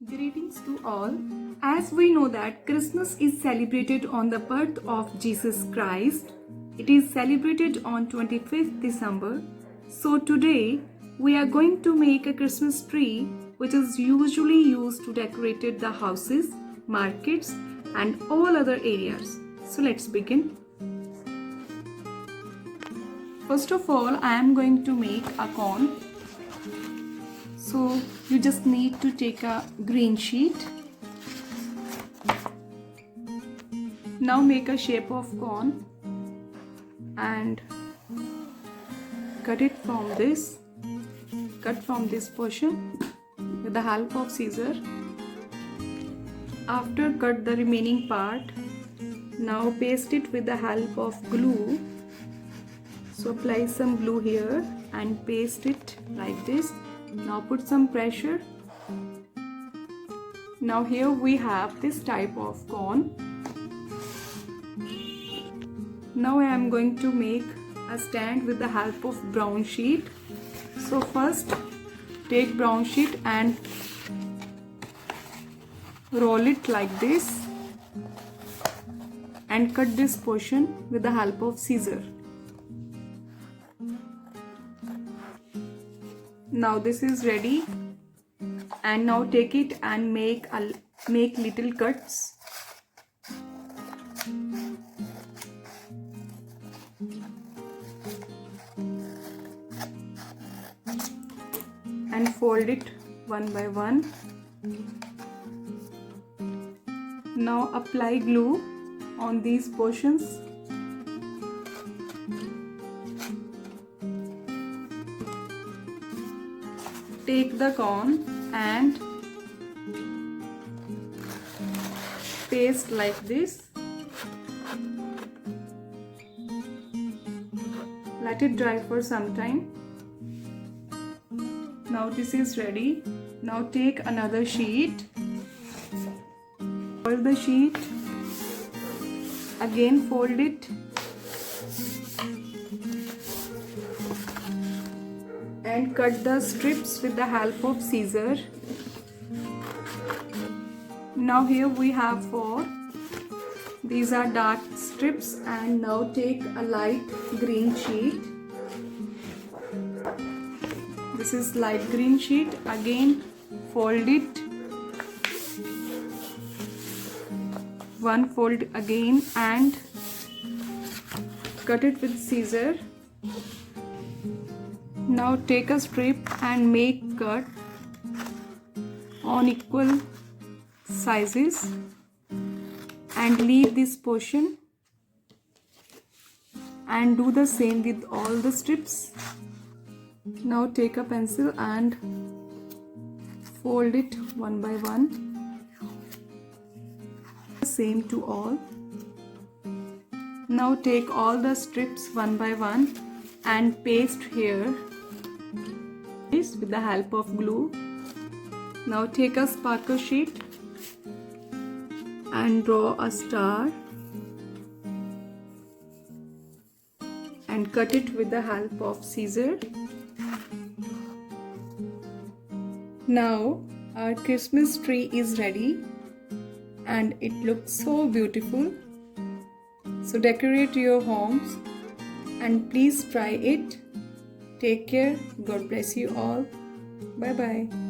Greetings to all. As we know that Christmas is celebrated on the birth of Jesus Christ, it is celebrated on 25th December. So today we are going to make a Christmas tree which is usually used to decorate the houses, markets and all other areas. So let's begin. First of all, I am going to make a cone. So you just need to take a green sheet. Now make a shape of cone and cut it from this. Cut from this portion with the help of scissor. After cut the remaining part, now paste it with the help of glue. So apply some glue here and paste it like this. Now put some pressure. Now here we have this type of cone. Now I am going to make a stand with the help of brown sheet. So first take brown sheet and roll it like this and cut this portion with the help of scissor. Now this is ready, and now take it and make little cuts. And fold it one by one. Now apply glue on these portions. Take the cone and paste like this. Let it dry for some time. Now this is ready. Now take another sheet. Fold the sheet. Again fold it. And cut the strips with the help of scissor. Now here we have 4. These are dark strips, and now take a light green sheet. This is light green sheet. Again fold it. One fold again and cut it with scissor. Now take a strip and make cut on equal sizes and leave this portion, and do the same with all the strips. Now take a pencil and fold it one by one. Same to all. Now take all the strips one by one and paste here with the help of glue. Now take a sparkle sheet and draw a star and cut it with the help of scissor. Now our Christmas tree is ready and it looks so beautiful. So decorate your homes and please try it. Take care. God bless you all. Bye bye.